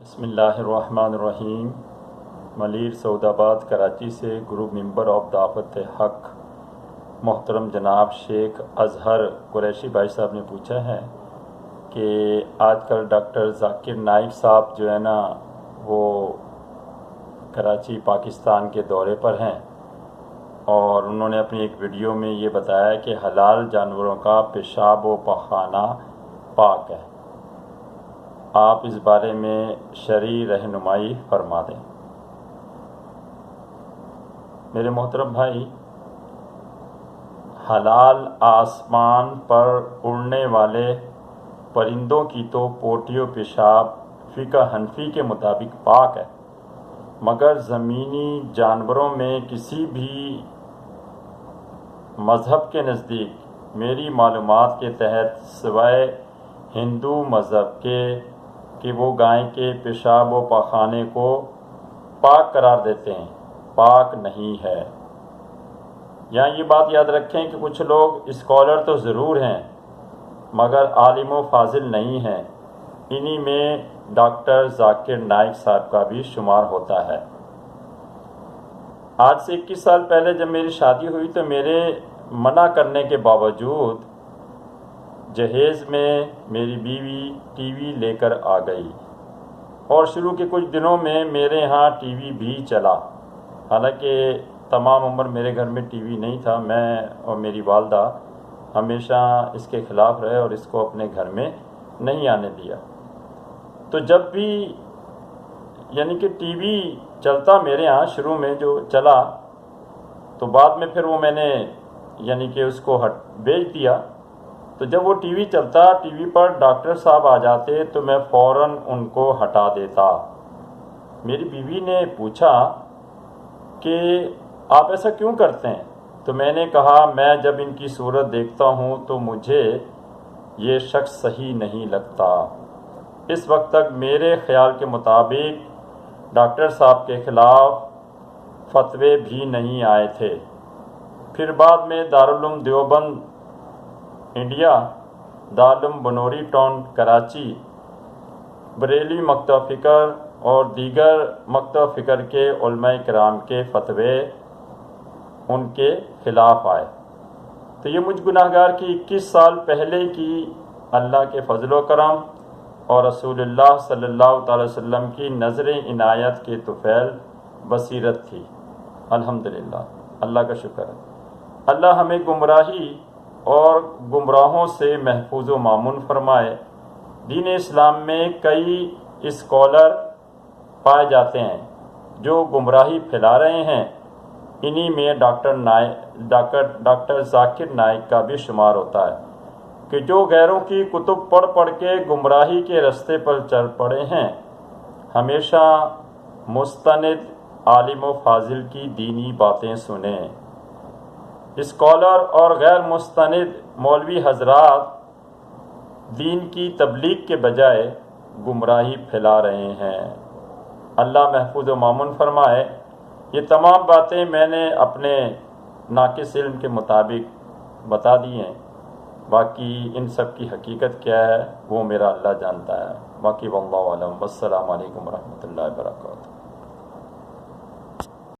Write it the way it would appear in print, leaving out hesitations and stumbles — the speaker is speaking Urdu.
بسم اللہ الرحمن الرحیم۔ ملیر سعود آباد کراچی سے گروپ ممبر آف دعوت حق محترم جناب شیخ اظہر قریشی بھائی صاحب نے پوچھا ہے کہ آج کل ڈاکٹر ذاکر نائک صاحب جو ہے نا وہ کراچی پاکستان کے دورے پر ہیں، اور انہوں نے اپنی ایک ویڈیو میں یہ بتایا کہ حلال جانوروں کا پیشاب و پخانہ پاک ہے۔ آپ اس بارے میں شرعی رہنمائی فرما دیں۔ میرے محترم بھائی، حلال آسمان پر اڑنے والے پرندوں کی تو پوٹی و پیشاب فقہ حنفی کے مطابق پاک ہے، مگر زمینی جانوروں میں کسی بھی مذہب کے نزدیک میری معلومات کے تحت سوائے ہندو مذہب کے کہ وہ گائے کے پیشاب و پاخانے کو پاک قرار دیتے ہیں، پاک نہیں ہے۔ یہاں یہ بات یاد رکھیں کہ کچھ لوگ اسکالر تو ضرور ہیں مگر عالم و فاضل نہیں ہیں، انہی میں ڈاکٹر ذاکر نائک صاحب کا بھی شمار ہوتا ہے۔ آج سے 21 سال پہلے جب میری شادی ہوئی تو میرے منع کرنے کے باوجود جہیز میں میری بیوی ٹی وی لے کر آ گئی، اور شروع کے کچھ دنوں میں میرے ہاں ٹی وی بھی چلا۔ حالانکہ تمام عمر میرے گھر میں ٹی وی نہیں تھا، میں اور میری والدہ ہمیشہ اس کے خلاف رہے اور اس کو اپنے گھر میں نہیں آنے دیا۔ تو جب بھی یعنی کہ ٹی وی چلتا میرے ہاں شروع میں جو چلا، تو بعد میں پھر وہ میں نے یعنی کہ اس کو بیچ دیا۔ تو جب وہ ٹی وی چلتا، ٹی وی پر ڈاکٹر صاحب آ جاتے تو میں فوراً ان کو ہٹا دیتا۔ میری بیوی نے پوچھا کہ آپ ایسا کیوں کرتے ہیں؟ تو میں نے کہا میں جب ان کی صورت دیکھتا ہوں تو مجھے یہ شخص صحیح نہیں لگتا۔ اس وقت تک میرے خیال کے مطابق ڈاکٹر صاحب کے خلاف فتوے بھی نہیں آئے تھے۔ پھر بعد میں دارالعلوم دیوبند انڈیا، دارالعلوم بنوری ٹاؤن کراچی، بریلوی مکتبہ فکر اور دیگر مکتبہ فکر کے علماء کرام کے فتوے ان کے خلاف آئے۔ تو یہ مجھ گناہ گار کی 21 سال پہلے کی اللہ کے فضل و کرم اور رسول اللہ صلی اللہ تعالی وسلم کی نظر عنایت کے طفیل بصیرت تھی۔ الحمدللہ، اللہ کا شکر ہے۔ اللہ ہمیں گمراہی اور گمراہوں سے محفوظ و مامون فرمائے۔ دین اسلام میں کئی اسکالر پائے جاتے ہیں جو گمراہی پھیلا رہے ہیں، انہی میں ڈاکٹر ذاکر نائک کا بھی شمار ہوتا ہے کہ جو غیروں کی کتب پڑھ پڑھ کے گمراہی کے رستے پر چل پڑے ہیں۔ ہمیشہ مستند عالم و فاضل کی دینی باتیں سنیں۔ اسکالر اور غیر مستند مولوی حضرات دین کی تبلیغ کے بجائے گمراہی پھیلا رہے ہیں۔ اللہ محفوظ و مامون فرمائے۔ یہ تمام باتیں میں نے اپنے ناقص علم کے مطابق بتا دی ہیں، باقی ان سب کی حقیقت کیا ہے وہ میرا اللہ جانتا ہے۔ باقی واللہ اعلم۔ والسلام علیکم ورحمۃ اللہ وبرکاتہ۔